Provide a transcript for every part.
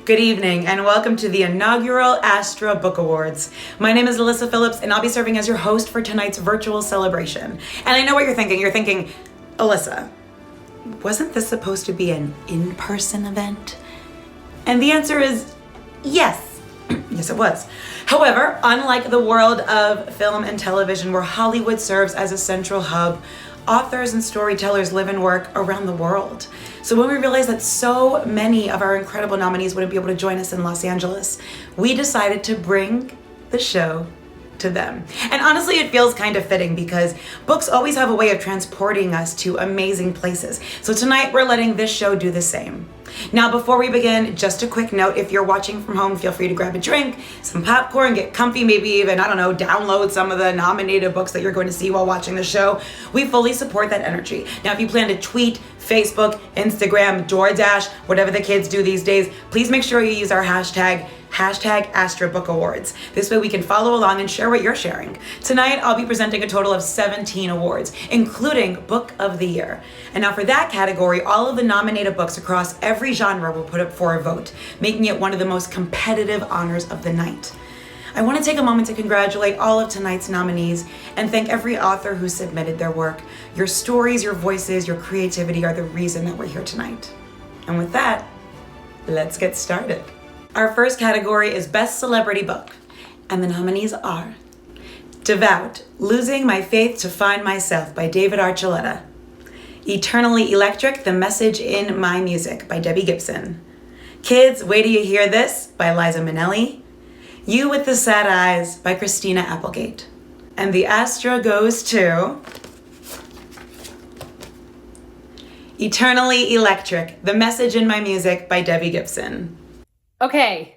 Good evening, and welcome to the Inaugural Astra Book Awards. My name is Elyssa Phillips, and I'll be serving as your host for tonight's virtual celebration. And I know what you're thinking. You're thinking, Elyssa, wasn't this supposed to be an in-person event? And the answer is yes. Yes, it was. However, unlike the world of film and television, where Hollywood serves as a central hub, authors and storytellers live and work around the world. So when we realized that so many of our incredible nominees wouldn't be able to join us in Los Angeles, we decided to bring the show to them. And honestly, it feels kind of fitting because books always have a way of transporting us to amazing places. So tonight we're letting this show do the same. Now, before we begin, just a quick note: if you're watching from home, feel free to grab a drink, some popcorn, get comfy, maybe even, download some of the nominated books that you're going to see while watching the show. We fully support that energy. Now, if you plan to tweet, Facebook, Instagram, DoorDash, whatever the kids do these days, please make sure you use our hashtag Astra Book Awards. This way we can follow along and share what you're sharing. Tonight, I'll be presenting a total of 17 awards, including Book of the Year. And now for that category, all of the nominated books across every genre were put up for a vote, making it one of the most competitive honors of the night. I want to take a moment to congratulate all of tonight's nominees and thank every author who submitted their work. Your stories, your voices, your creativity are the reason that we're here tonight. And with that, let's get started. Our first category is Best Celebrity Book, and the nominees are Devout: Losing My Faith to Find Myself by David Archuleta, Eternally Electric: The Message in My Music by Debbie Gibson, Kids, Wait Till You Hear This by Liza Minnelli, You with the Sad Eyes by Christina Applegate. And the Astra goes to Eternally Electric: The Message in My Music by Debbie Gibson. Okay.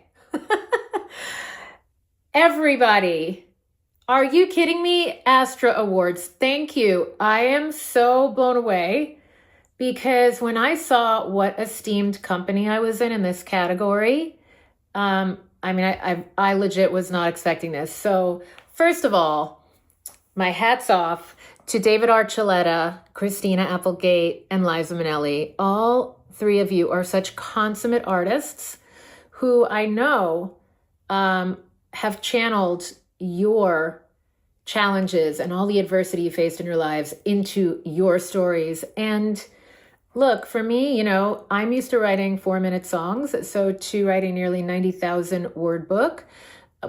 Everybody, are you kidding me? Astra Awards, thank you. I am so blown away because when I saw what esteemed company I was in this category, I legit was not expecting this. So first of all, my hat's off to David Archuleta, Christina Applegate, and Liza Minnelli. All three of you are such consummate artists who I know have channeled your challenges and all the adversity you faced in your lives into your stories. And look, for me, I'm used to writing 4-minute songs, so to writing nearly 90,000 word book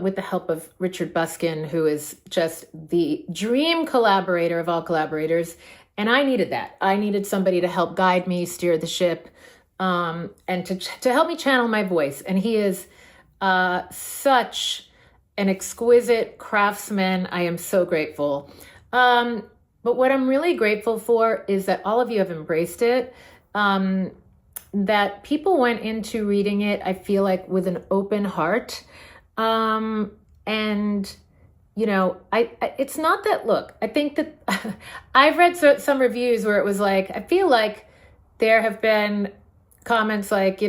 with the help of Richard Buskin, who is just the dream collaborator of all collaborators. And I needed that. I needed somebody to help guide me, steer the ship, and to help me channel my voice. And he is such an exquisite craftsman. I am so grateful. But what I'm really grateful for is that all of you have embraced it, that people went into reading it, I feel like, with an open heart. It's not that, look, I think that I've read some reviews where it was like, I feel like there have been comments like,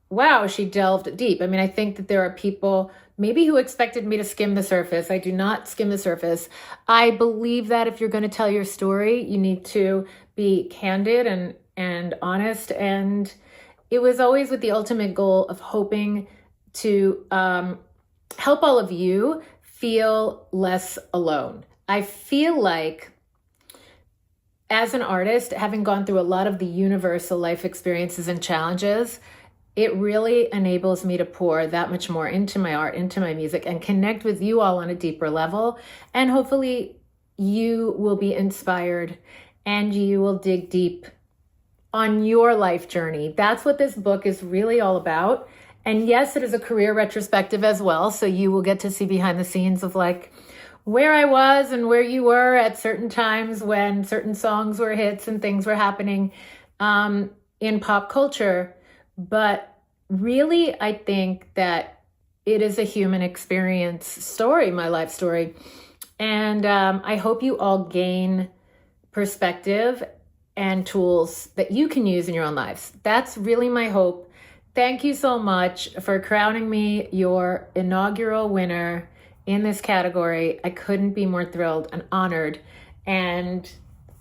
wow, she delved deep. I think that there are people maybe who expected me to skim the surface. I do not skim the surface. I believe that if you're going to tell your story, you need to be candid and honest. And it was always with the ultimate goal of hoping to help all of you feel less alone. I feel like, as an artist, having gone through a lot of the universal life experiences and challenges, it really enables me to pour that much more into my art, into my music, and connect with you all on a deeper level. And hopefully you will be inspired and you will dig deep on your life journey. That's what this book is really all about. And yes, it is a career retrospective as well. So you will get to see behind the scenes of where I was and where you were at certain times when certain songs were hits and things were happening in pop culture. But really, I think that it is a human experience story, my life story. And I hope you all gain perspective and tools that you can use in your own lives. That's really my hope. Thank you so much for crowning me your inaugural winner in this category. I couldn't be more thrilled and honored. And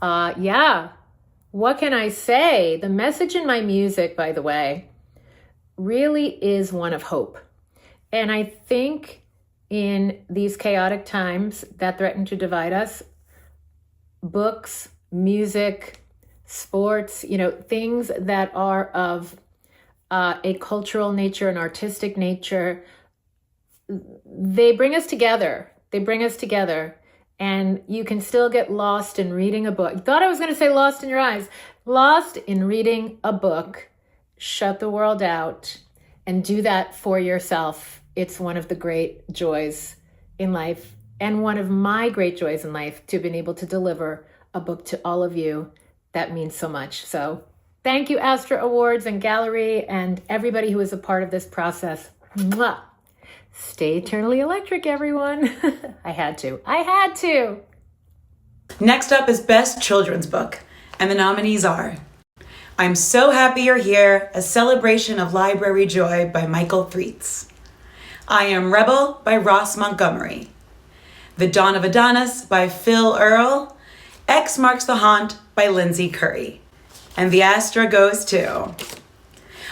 what can I say? The message in my music, by the way, really is one of hope. And I think in these chaotic times that threaten to divide us, books, music, sports, things that are of a cultural nature, an artistic nature, they bring us together. And you can still get lost in reading a book. Thought I was going to say lost in your eyes. Lost in reading a book. Shut the world out and do that for yourself. It's one of the great joys in life, and one of my great joys in life, to have been able to deliver a book to all of you. That means so much. So thank you, Astra Awards and Gallery, and everybody who is a part of this process. Mwah. Stay eternally electric, everyone. I had to. Next up is Best Children's Book, and the nominees are I'm So Happy You're Here, A Celebration of Library Joy by Michael Threets. I Am Rebel by Ross Montgomery. The Dawn of Adonis by Phil Earle. X Marks the Haunt by Lindsay Curry. And the Astra goes to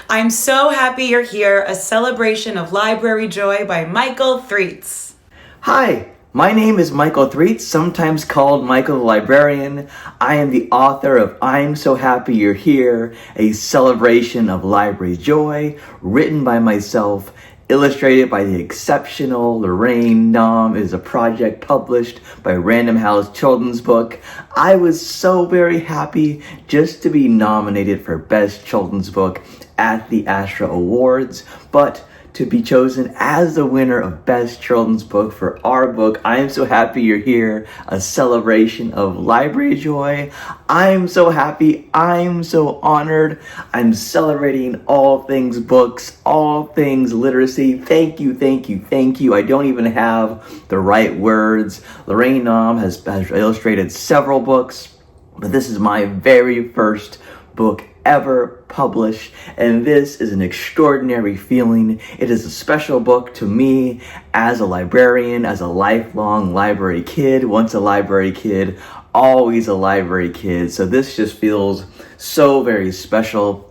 I'm So Happy You're Here, A Celebration of Library Joy by Michael Threets. Hi, my name is Michael Threets, sometimes called Michael the Librarian. I am the author of I'm So Happy You're Here, A Celebration of Library Joy, written by myself, illustrated by the exceptional Lorraine Naum. It is a project published by Random House Children's Book. I was so very happy just to be nominated for Best Children's Book at the Astra Awards, but to be chosen as the winner of Best Children's Book for our book, I Am So Happy You're Here, A Celebration of Library Joy. I'm so happy, I'm so honored. I'm celebrating all things books, all things literacy. Thank you. I don't even have the right words. Lorraine Naum has illustrated several books, but this is my very first book ever published, and this is an extraordinary feeling. It is a special book to me as a librarian, as a lifelong library kid, once a library kid, always a library kid. So this just feels so very special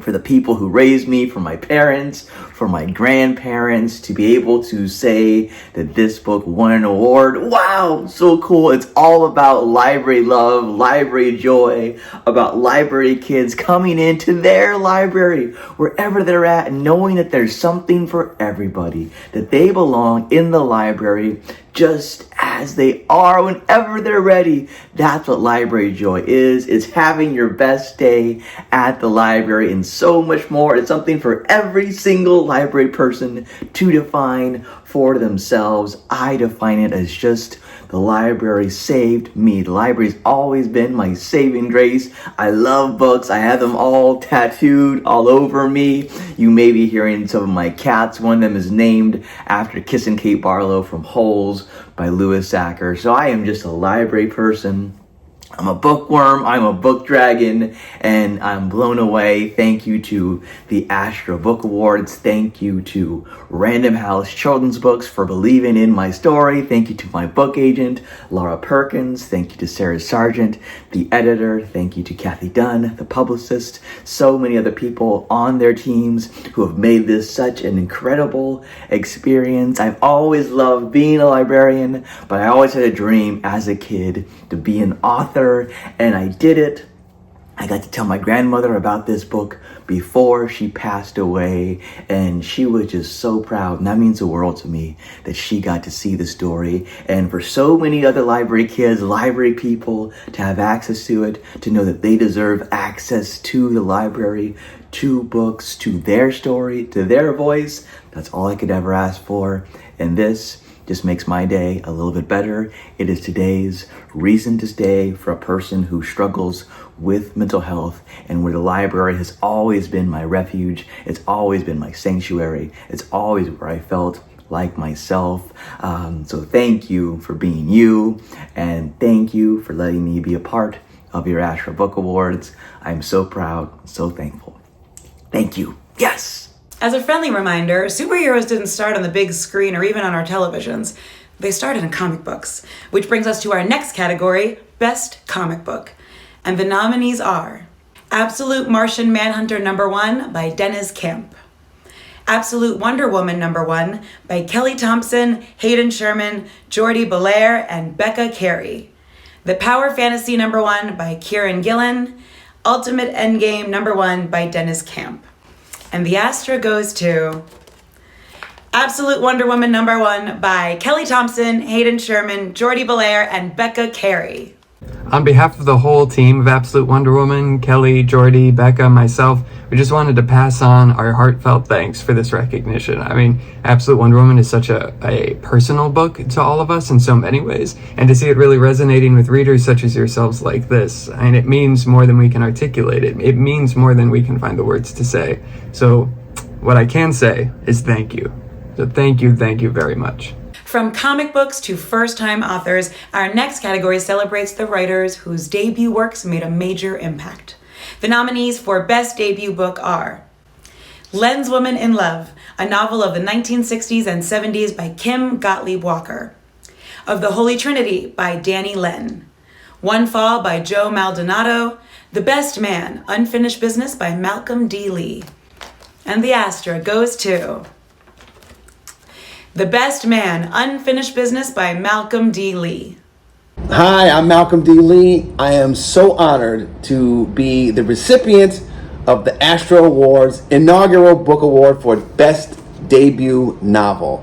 for the people who raised me, for my parents, for my grandparents, to be able to say that this book won an award. Wow, so cool. It's all about library love, library joy, about library kids coming into their library, wherever they're at, and knowing that there's something for everybody, that they belong in the library just as they are whenever they're ready. That's what library joy is. It's having your best day at the library and so much more. It's something for every single library person to define for themselves. I define it as just the library saved me. The library's always been my saving grace. I love books. I have them all tattooed all over me. You may be hearing some of my cats. One of them is named after Kissin' Kate Barlow from Holes by Lewis Sacker. So I am just a library person. I'm a bookworm, I'm a book dragon, and I'm blown away. Thank you to the Astra Book Awards. Thank you to Random House Children's Books for believing in my story. Thank you to my book agent, Laura Perkins. Thank you to Sarah Sargent, the editor. Thank you to Kathy Dunn, the publicist. So many other people on their teams who have made this such an incredible experience. I've always loved being a librarian, but I always had a dream as a kid to be an author, and I did it. I got to tell my grandmother about this book before she passed away, and she was just so proud, and that means the world to me that she got to see the story. And for so many other library kids, library people, to have access to it, to know that they deserve access to the library, to books, to their story, to their voice, that's all I could ever ask for. And this just makes my day a little bit better. It is today's reason to stay for a person who struggles with mental health, and where the library has always been my refuge. It's always been my sanctuary. It's always where I felt like myself. So thank you for being you, and thank you for letting me be a part of your Astra Book Awards. I'm so proud, so thankful. Thank you. Yes. As a friendly reminder, superheroes didn't start on the big screen or even on our televisions. They started in comic books, which brings us to our next category, Best Comic Book. And the nominees are Absolute Martian Manhunter #1 by Dennis Camp, Absolute Wonder Woman #1 by Kelly Thompson, Hayden Sherman, Jordi Belair, and Becca Carey. The Power Fantasy #1 by Kieran Gillen. Ultimate Endgame #1 by Dennis Camp. And the Astra goes to Absolute Wonder Woman #1 by Kelly Thompson, Hayden Sherman, Jordi Belair, and Becca Carey. On behalf of the whole team of Absolute Wonder Woman, Kelly, Jordi, Becca, myself, we just wanted to pass on our heartfelt thanks for this recognition. I mean, Absolute Wonder Woman is such a personal book to all of us in so many ways, and to see it really resonating with readers such as yourselves like this, and it means more than we can articulate it. It means more than we can find the words to say. So what I can say is thank you. So thank you very much. From comic books to first-time authors, our next category celebrates the writers whose debut works made a major impact. The nominees for Best Debut Book are Lenswoman in Love, a novel of the 1960s and 70s by Kim Gottlieb Walker. Of the Holy Trinity by Danny Len. One Fall by Joe Maldonado. The Best Man, Unfinished Business by Malcolm D. Lee. And the Astra goes to The Best Man, Unfinished Business by Malcolm D. Lee. Hi, I'm Malcolm D. Lee. I am so honored to be the recipient of the Astra Awards Inaugural Book Award for Best Debut Novel.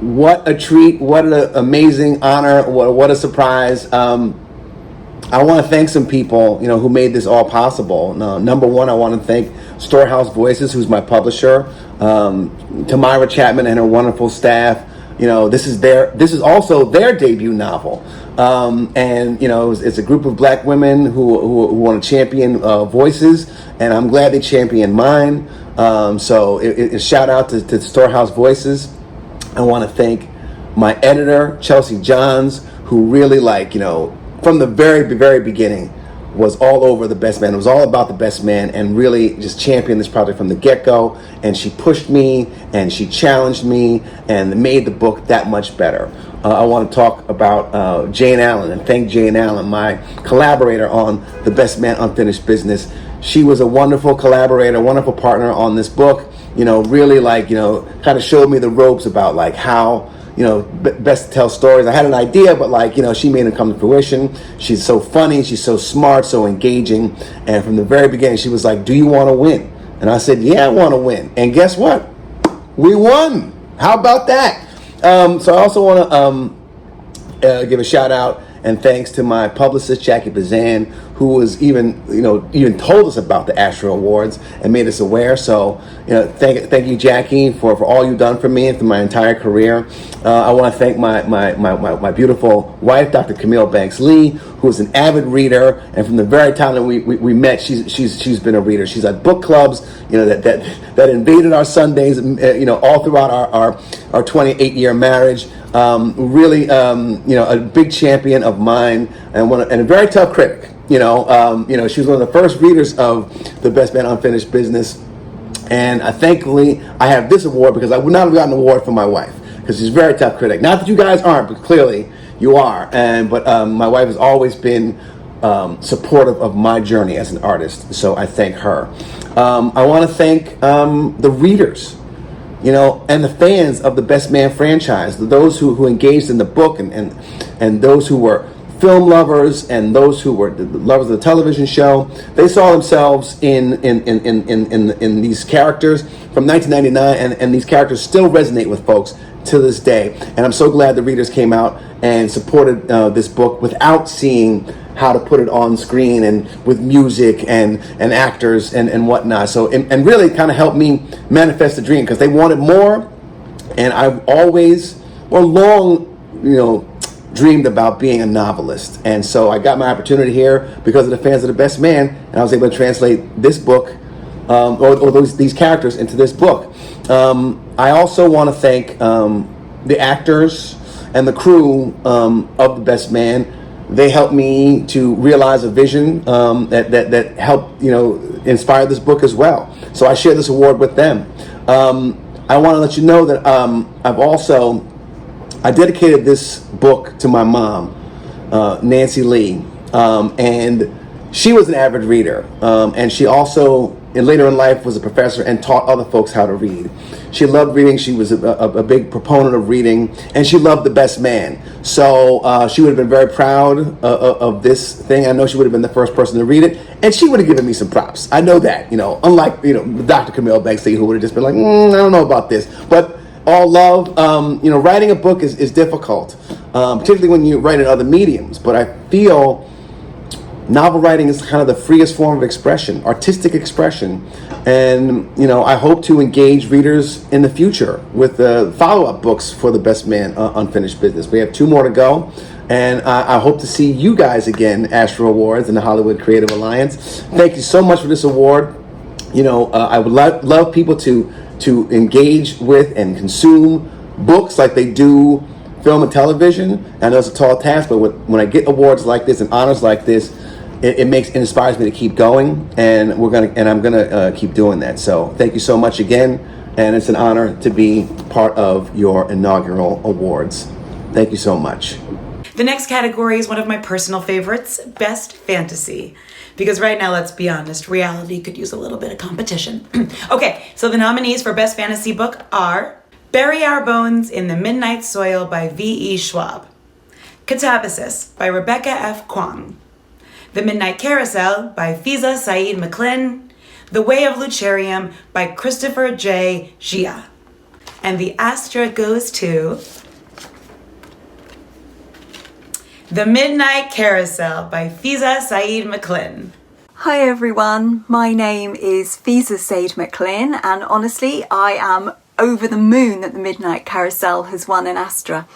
What a treat, what an amazing honor, what a surprise. I want to thank some people, who made this all possible. Number one, I want to thank Storehouse Voices, who's my publisher, Tamara Chapman and her wonderful staff. This is also their debut novel, and it's a group of Black women who want to champion voices, and I'm glad they championed mine. So a shout out to Storehouse Voices. I want to thank my editor Chelsea Johns, who really from the very beginning was all over The Best Man. It was all about The Best Man and really just championed this project from the get-go. And she pushed me and she challenged me and made the book that much better. I want to talk about Jane Allen and thank Jane Allen, my collaborator on The Best Man Unfinished Business. She was a wonderful collaborator, wonderful partner on this book. Really kind of showed me the ropes about how best to tell stories. I had an idea, but she made it come to fruition. She's so funny, she's so smart, so engaging. And from the very beginning, she was like, do you want to win? And I said, yeah, I want to win. And guess what? We won. How about that? So I also want to give a shout out and thanks to my publicist, Jackie Bazan, who was even told us about the Astra Awards and made us aware. So, thank you, Jackie, for all you've done for me and for my entire career. I want to thank my beautiful wife, Dr. Camille Banks Lee, who is an avid reader, and from the very time that we met, she's been a reader. She's at book clubs, that invaded our Sundays, all throughout our 28-year marriage. Really, a big champion of mine and a very tough critic. She was one of the first readers of The Best Man Unfinished Business, and thankfully I have this award because I would not have gotten an award for my wife because she's a very tough critic. Not that you guys aren't, but clearly you are. But my wife has always been supportive of my journey as an artist, so I thank her. I want to thank the readers. And the fans of the Best Man franchise, those who engaged in the book and those who were film lovers and those who were lovers of the television show. They saw themselves in these characters from 1999, and these characters still resonate with folks to this day. And I'm so glad the readers came out and supported this book without seeing how to put it on screen and with music and actors and whatnot. So and really kind of helped me manifest the dream because they wanted more, and I've always long dreamed about being a novelist. And so I got my opportunity here because of the fans of The Best Man, and I was able to translate this book or these characters into this book. I also want to thank the actors and the crew of The Best Man. They helped me to realize a vision that helped inspire this book as well. So I share this award with them. I want to let you know that I dedicated this book to my mom, Nancy Lee, and she was an avid reader, and she also, later in life, was a professor and taught other folks how to read. She loved reading. She was a big proponent of reading, and she loved The Best Man. So she would have been very proud of this thing. I know she would have been the first person to read it, and she would have given me some props. I know that, unlike, Dr. Camille Banksy, who would have just been like, I don't know about this. But all love. Writing a book is difficult, particularly when you write in other mediums. But I feel novel writing is kind of the freest form of expression, artistic expression. And, I hope to engage readers in the future with the follow-up books for The Best Man, Unfinished Business. We have 2 more to go. And I hope to see you guys again, Astra Awards and the Hollywood Creative Alliance. Thank you so much for this award. I would love people to engage with and consume books like they do film and television. I know it's a tall task, but when I get awards like this and honors like this, it inspires me to keep going, and I'm gonna keep doing that. So thank you so much again, and it's an honor to be part of your inaugural awards. Thank you so much. The next category is one of my personal favorites, Best Fantasy. Because right now, let's be honest, reality could use a little bit of competition. Okay, so the nominees for Best Fantasy Book are Bury Our Bones in the Midnight Soil by V.E. Schwab, Catabasis by Rebecca F. Kwong, The Midnight Carousel by Fiza Saeed McLinn, The Way of Lucerium by Christopher J. Gia. And the Astra goes to The Midnight Carousel by Fiza Saeed McLinn. Hi everyone, my name is Fiza Saeed McLinn, and honestly I am over the moon that The Midnight Carousel has won an Astra,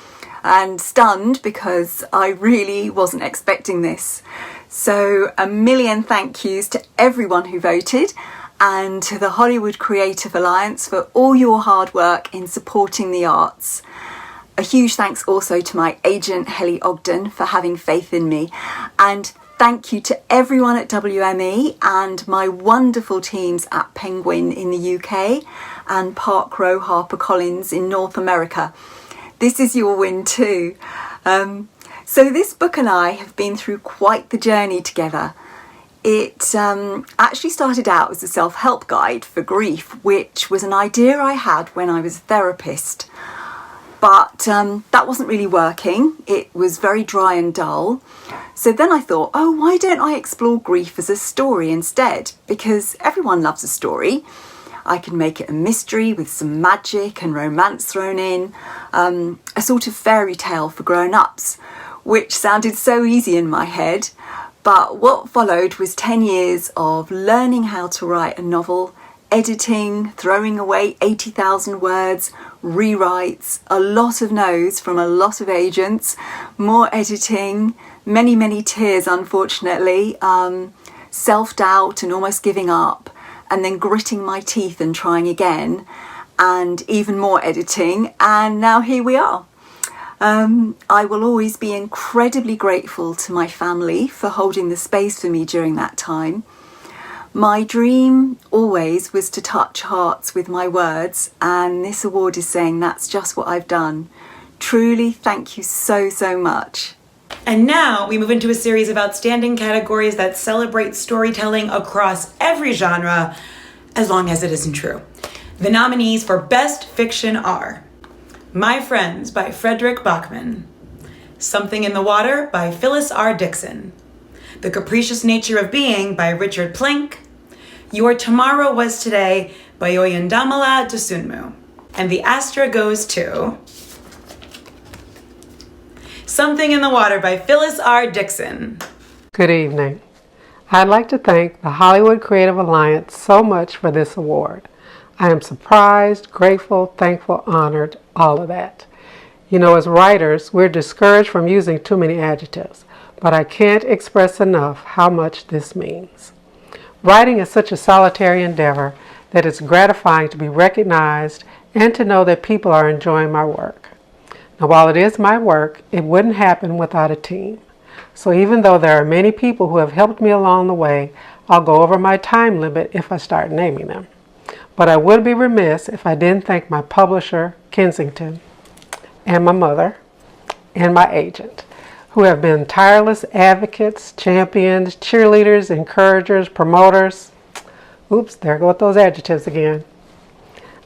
and stunned because I really wasn't expecting this. So a million thank yous to everyone who voted, and to the Hollywood Creative Alliance for all your hard work in supporting the arts. A huge thanks also to my agent Helly Ogden for having faith in me, and thank you to everyone at WME and my wonderful teams at Penguin in the UK and Park Row HarperCollins in North America. This is your win too. So this book and I have been through quite the journey together. It actually started out as a self-help guide for grief, which was an idea I had when I was a therapist. But that wasn't really working. It was very dry and dull. So then I thought, why don't I explore grief as a story instead? Because everyone loves a story. I can make it a mystery with some magic and romance thrown in, a sort of fairy tale for grown-ups, which sounded so easy in my head. But what followed was 10 years of learning how to write a novel, editing, throwing away 80,000 words, rewrites, a lot of no's from a lot of agents, more editing, many, many tears, unfortunately, self-doubt and almost giving up, and then gritting my teeth and trying again, and even more editing, and now here we are. I will always be incredibly grateful to my family for holding the space for me during that time. My dream always was to touch hearts with my words, and this award is saying that's just what I've done. Truly, thank you so, so much. And now we move into a series of outstanding categories that celebrate storytelling across every genre, as long as it isn't true. The nominees for Best Fiction are My Friends by Frederick Bachman, Something in the Water by Phyllis R. Dixon, The Capricious Nature of Being by Richard Plink, Your Tomorrow Was Today by Oyindamala Dosunmu. And the Astra goes to Something in the Water by Phyllis R. Dixon. Good evening. I'd like to thank the Hollywood Creative Alliance so much for this award. I am surprised, grateful, thankful, honored, all of that. As writers, we're discouraged from using too many adjectives, but I can't express enough how much this means. Writing is such a solitary endeavor that it's gratifying to be recognized and to know that people are enjoying my work. Now, while it is my work, it wouldn't happen without a team. So even though there are many people who have helped me along the way, I'll go over my time limit if I start naming them. But I would be remiss if I didn't thank my publisher, Kensington, and my mother, and my agent, who have been tireless advocates, champions, cheerleaders, encouragers, promoters. Oops, there go with those adjectives again.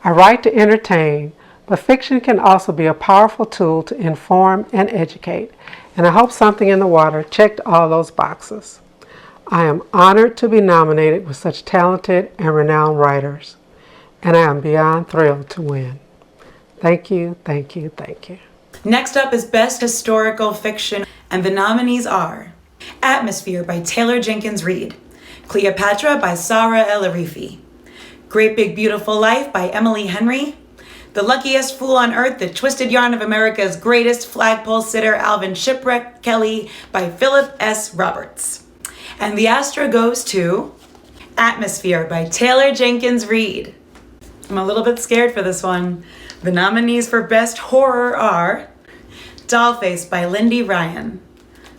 I write to entertain, but fiction can also be a powerful tool to inform and educate, and I hope Something in the Water checked all those boxes. I am honored to be nominated with such talented and renowned writers, and I am beyond thrilled to win. Thank you, thank you, thank you. Next up is Best Historical Fiction, and the nominees are Atmosphere by Taylor Jenkins Reid, Cleopatra by Sara El-Arifi, Great Big Beautiful Life by Emily Henry, The Luckiest Fool on Earth, The Twisted Yarn of America's Greatest Flagpole Sitter, Alvin Shipwreck Kelly by Philip S. Roberts. And the Astra goes to Atmosphere by Taylor Jenkins Reid. I'm a little bit scared for this one. The nominees for Best Horror are Dollface by Lindy Ryan,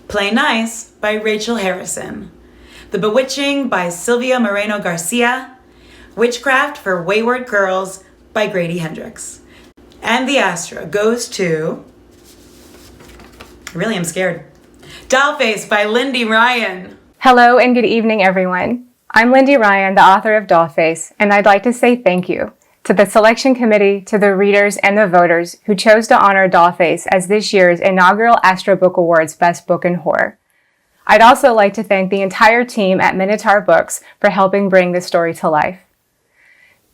Play Nice by Rachel Harrison, The Bewitching by Sylvia Moreno Garcia, Witchcraft for Wayward Girls by Grady Hendrix. And the Astra goes to, I really am scared, Dollface by Lindy Ryan. Hello and good evening, everyone. I'm Lindy Ryan, the author of Dollface, and I'd like to say thank you to the selection committee, to the readers and the voters who chose to honor Dollface as this year's inaugural Astra Book Awards Best Book in Horror. I'd also like to thank the entire team at Minotaur Books for helping bring this story to life.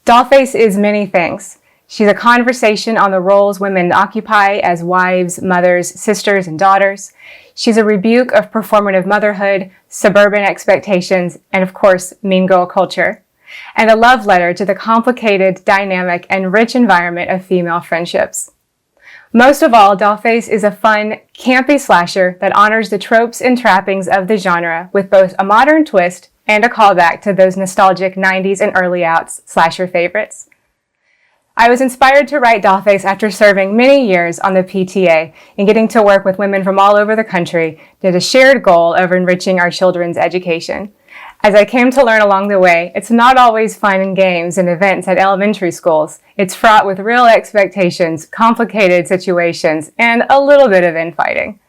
Dollface is many things. She's a conversation on the roles women occupy as wives, mothers, sisters, and daughters. She's a rebuke of performative motherhood, suburban expectations, and of course, mean girl culture, and a love letter to the complicated, dynamic, and rich environment of female friendships. Most of all, Dollface is a fun, campy slasher that honors the tropes and trappings of the genre with both a modern twist and a callback to those nostalgic 90s and early outs slasher favorites. I was inspired to write Dollface after serving many years on the PTA and getting to work with women from all over the country did a shared goal of enriching our children's education. As I came to learn along the way, it's not always fun and games and events at elementary schools. It's fraught with real expectations, complicated situations, and a little bit of infighting.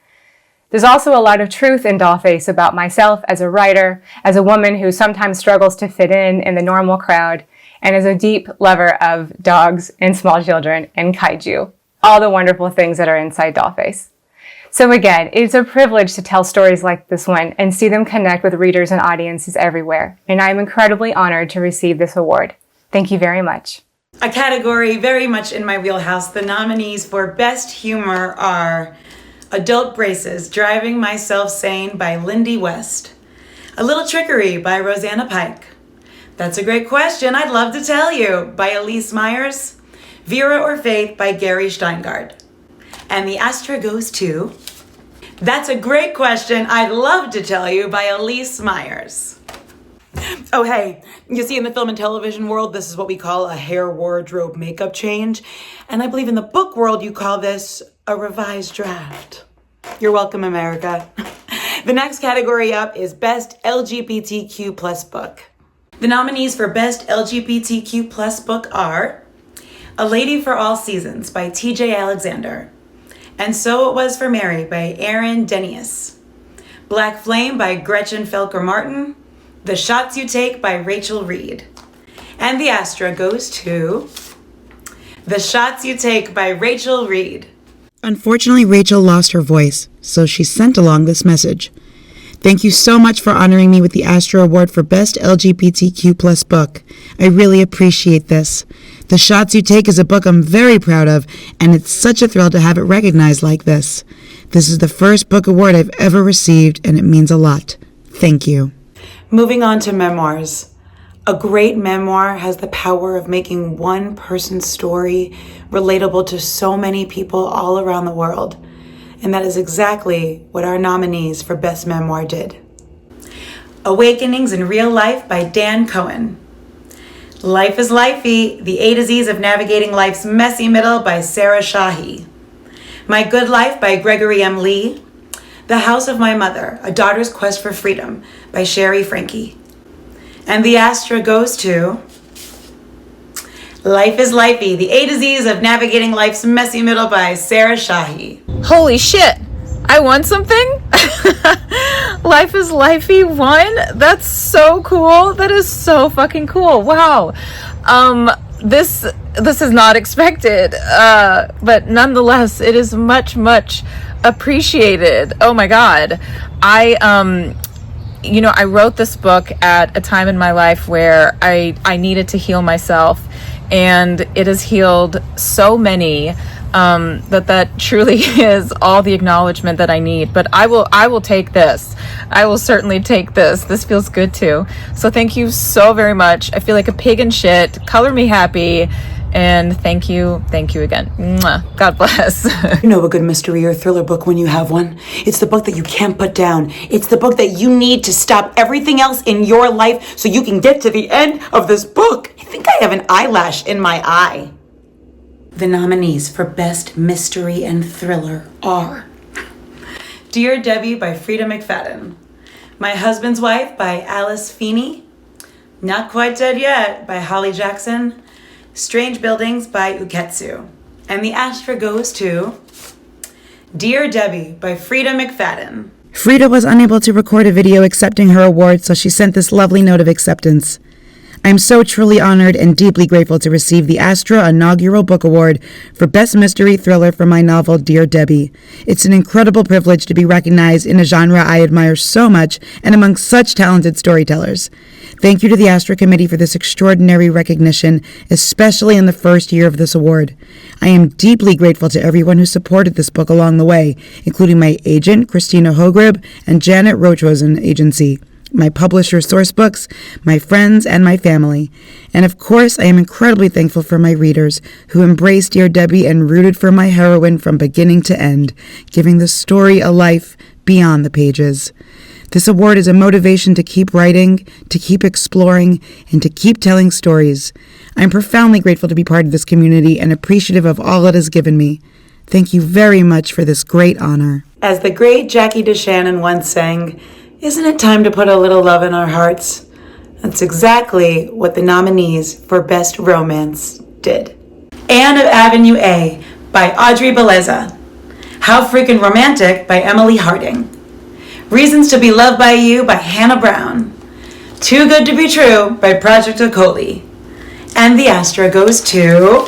There's also a lot of truth in Dollface about myself as a writer, as a woman who sometimes struggles to fit in the normal crowd, and as a deep lover of dogs and small children and kaiju, all the wonderful things that are inside Dollface. So again, it's a privilege to tell stories like this one and see them connect with readers and audiences everywhere. And I'm incredibly honored to receive this award. Thank you very much. A category very much in my wheelhouse. The nominees for Best Humor are Adult Braces, Driving Myself Sane by Lindy West, A Little Trickery by Rosanna Pike, That's a Great Question, I'd Love to Tell You by Elise Myers, Vera or Faith by Gary Steingard. And the Astra goes to That's a Great Question, I'd Love to Tell You by Elyssa Myers. Oh, hey, you see, in the film and television world, this is what we call a hair, wardrobe, makeup change. And I believe in the book world, you call this a revised draft. You're welcome, America. The next category up is Best LGBTQ plus book. The nominees for Best LGBTQ plus book are A Lady for All Seasons by T.J. Alexander, And So It Was for Mary by Aaron Denius, Black Flame by Gretchen Felker Martin, The Shots You Take by Rachel Reed. And the Astra goes to The Shots You Take by Rachel Reed. Unfortunately, Rachel lost her voice, so she sent along this message. Thank you so much for honoring me with the Astra Award for Best LGBTQ plus book. I really appreciate this. The Shots You Take is a book I'm very proud of, and it's such a thrill to have it recognized like this. This is the first book award I've ever received, and it means a lot. Thank you. Moving on to memoirs. A great memoir has the power of making one person's story relatable to so many people all around the world. And that is exactly what our nominees for Best Memoir did. Awakenings in Real Life by Dan Cohen. Life is Lifey, The A to Z's of Navigating Life's Messy Middle by Sarah Shahi. My Good Life by Gregory M. Lee. The House of My Mother, A Daughter's Quest for Freedom by Sherry Frankie. And the Astra goes to Life is Lifey, The A to Z's of Navigating Life's Messy Middle by Sarah Shahi. Holy shit! I won something? Life is Lifey won? That's so cool. That is so fucking cool. Wow. This is not expected. But nonetheless, it is much, much appreciated. Oh my God. I wrote this book at a time in my life where I needed to heal myself, and it has healed so many, that truly is all the acknowledgement that I need. But I will take this. I will certainly take this. This feels good too. So thank you so very much. I feel like a pig in shit. Color me happy. And thank you again. Mwah. God bless. You know a good mystery or thriller book when you have one. It's the book that you can't put down. It's the book that you need to stop everything else in your life so you can get to the end of this book. I think I have an eyelash in my eye. The nominees for Best Mystery and Thriller are Dear Debbie by Frida McFadden, My Husband's Wife by Alice Feeney, Not Quite Dead Yet by Holly Jackson, Strange Buildings by Uketsu. And the Astra goes to Dear Debbie by Frida McFadden. Frida was unable to record a video accepting her award, so she sent this lovely note of acceptance. I am so truly honored and deeply grateful to receive the Astra Inaugural Book Award for Best Mystery Thriller for my novel, Dear Debbie. It's an incredible privilege to be recognized in a genre I admire so much and among such talented storytellers. Thank you to the Astra Committee for this extraordinary recognition, especially in the first year of this award. I am deeply grateful to everyone who supported this book along the way, including my agent, Christina Hogrib, and Janet Rochrosen Agency, my publisher Sourcebooks, my friends, and my family. And of course, I am incredibly thankful for my readers who embraced Dear Debbie and rooted for my heroine from beginning to end, giving the story a life beyond the pages. This award is a motivation to keep writing, to keep exploring, and to keep telling stories. I am profoundly grateful to be part of this community and appreciative of all it has given me. Thank you very much for this great honor. As the great Jackie DeShannon once sang, isn't it time to put a little love in our hearts? That's exactly what the nominees for Best Romance did. Anne of Avenue A by Audrey Beleza. How Freaking Romantic by Emily Harding. Reasons to Be Loved by You by Hannah Brown. Too Good to Be True by Project Okoli. And the Astra goes to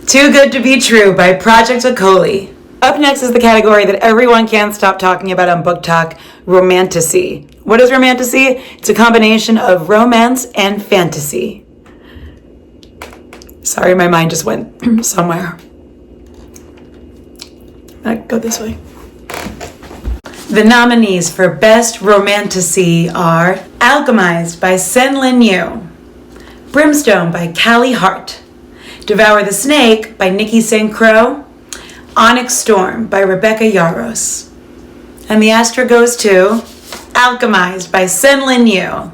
Too Good to Be True by Project Okoli. Up next is the category that everyone can't stop talking about on Book Talk, Romantasy. What is Romantasy? It's a combination of romance and fantasy. Sorry, my mind just went somewhere. I go this way. The nominees for Best Romantasy are Alchemized by Sen Lin Yu, Brimstone by Callie Hart, Devour the Snake by Nikki St. Croix, Onyx Storm by Rebecca Yaros. And the Astra goes to Alchemized by Sen Lin Yu.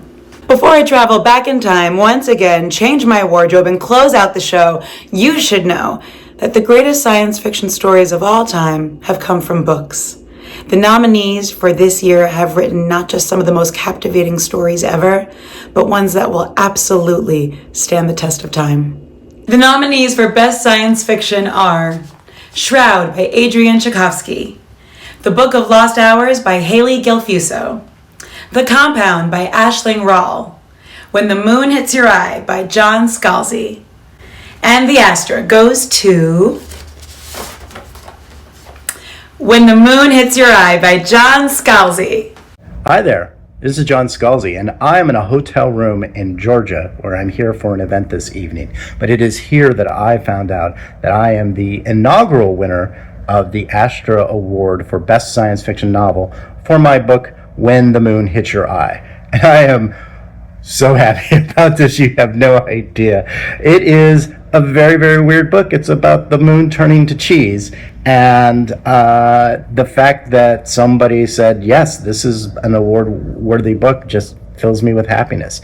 Before I travel back in time, once again, change my wardrobe and close out the show, you should know that the greatest science fiction stories of all time have come from books. The nominees for this year have written not just some of the most captivating stories ever, but ones that will absolutely stand the test of time. The nominees for Best Science Fiction are Shroud by Adrian Tchaikovsky, The Book of Lost Hours by Haley Gelfuso, The Compound by Aisling Rahl, When the Moon Hits Your Eye by John Scalzi. And the Astra goes to When the Moon Hits Your Eye by John Scalzi. Hi there, this is John Scalzi, and I am in a hotel room in Georgia where I'm here for an event this evening. But it is here that I found out that I am the inaugural winner of the Astra Award for Best Science Fiction Novel for my book, When the Moon Hits Your Eye. And I am so happy about this, you have no idea. It is a very, very weird book. It's about the moon turning to cheese. And the fact that somebody said, yes, this is an award-worthy book just fills me with happiness.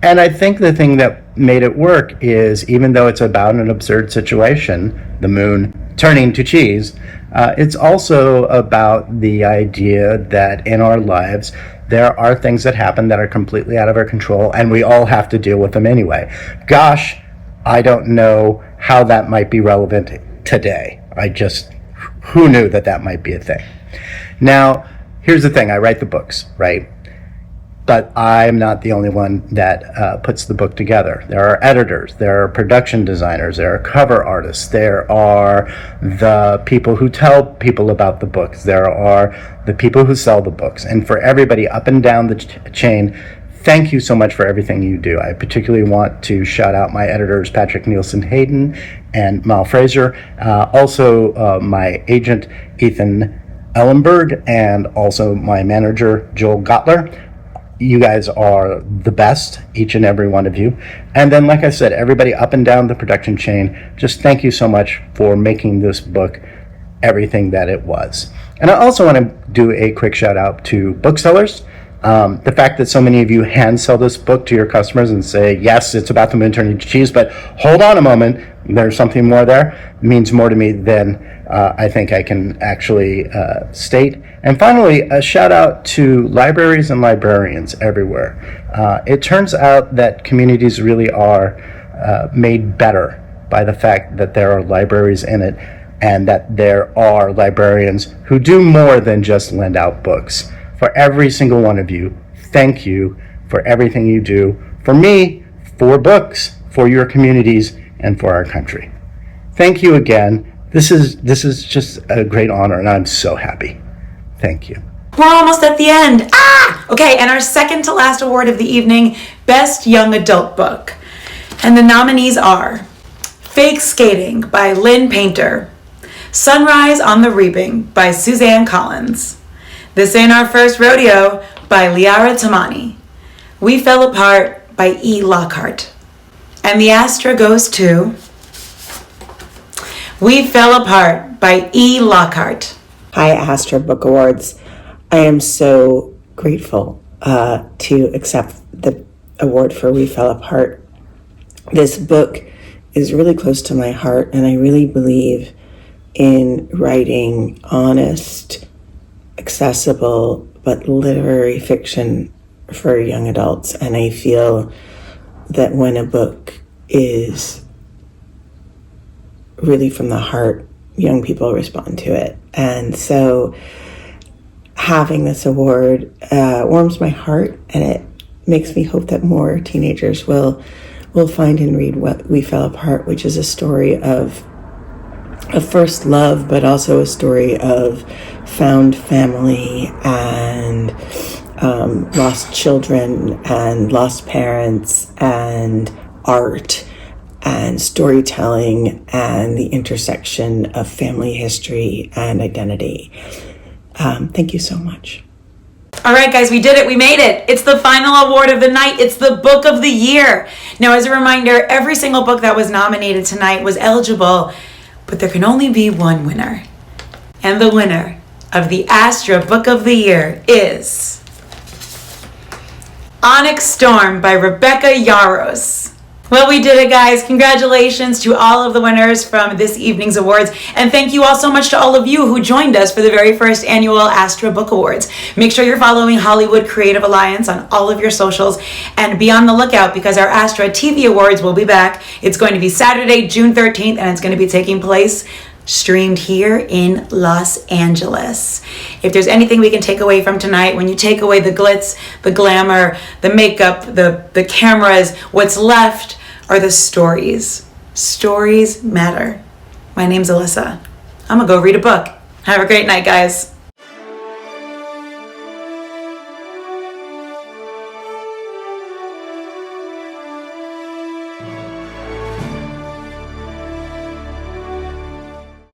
And I think the thing that made it work is, even though it's about an absurd situation, the moon turning to cheese, it's also about the idea that in our lives, there are things that happen that are completely out of our control, and we all have to deal with them anyway. Gosh, I don't know how that might be relevant today. I just Who knew that that might be a thing? Now, here's the thing. I write the books, right? But I'm not the only one that puts the book together. There are editors, there are production designers, there are cover artists, there are the people who tell people about the books, there are the people who sell the books. And for everybody up and down the chain, thank you so much for everything you do. I particularly want to shout out my editors, Patrick Nielsen Hayden and Mal Fraser, also my agent, Ethan Ellenberg, and also my manager, Joel Gottler. You guys are the best, each and every one of you. And then, like I said, everybody up and down the production chain, just thank you so much for making this book everything that it was. And I also want to do a quick shout out to booksellers. The fact that so many of you hand sell this book to your customers and say, yes, it's about the moon turning to cheese, but hold on a moment, there's something more there, means more to me than I think I can actually state. And finally, a shout out to libraries and librarians everywhere. It turns out that communities really are made better by the fact that there are libraries in it and that there are librarians who do more than just lend out books. For every single one of you, thank you for everything you do for me, for books, for your communities, and for our country. Thank you again. This is just a great honor, and I'm so happy. Thank you. We're almost at the end. Okay, and our second to last award of the evening, Best Young Adult Book. And the nominees are Fake Skating by Lynn Painter, Sunrise on the Reaping by Suzanne Collins, This Ain't Our First Rodeo by Liara Tamani, We Fell Apart by E. Lockhart. And the Astra goes to We Fell Apart by E. Lockhart. Hi, Astra Book Awards. I am so grateful to accept the award for We Fell Apart. This book is really close to my heart, and I really believe in writing honest, accessible, but literary fiction for young adults. And I feel that when a book is really from the heart, young people respond to it. And so having this award warms my heart, and it makes me hope that more teenagers will find and read What We Fell Apart, which is a story of first love, but also a story of found family and lost children and lost parents and art and storytelling and the intersection of family history and identity. Thank you so much. All right, guys, we did it. We made it. It's the final award of the night. It's the book of the year. Now, as a reminder, every single book that was nominated tonight was eligible, but there can only be one winner. And the winner of the Astra Book of the Year is Onyx Storm by Rebecca Yaros. Well, we did it, guys. Congratulations to all of the winners from this evening's awards. And thank you all so much to all of you who joined us for the very first annual Astra Book Awards. Make sure you're following Hollywood Creative Alliance on all of your socials and be on the lookout because our Astra TV Awards will be back. It's going to be Saturday, June 13th, and it's going to be taking place streamed here in Los Angeles. If there's anything we can take away from tonight, when you take away the glitz, the glamour, the makeup, the cameras, what's left are the stories. Stories matter. My name's Elyssa. I'm gonna go read a book. Have a great night, guys.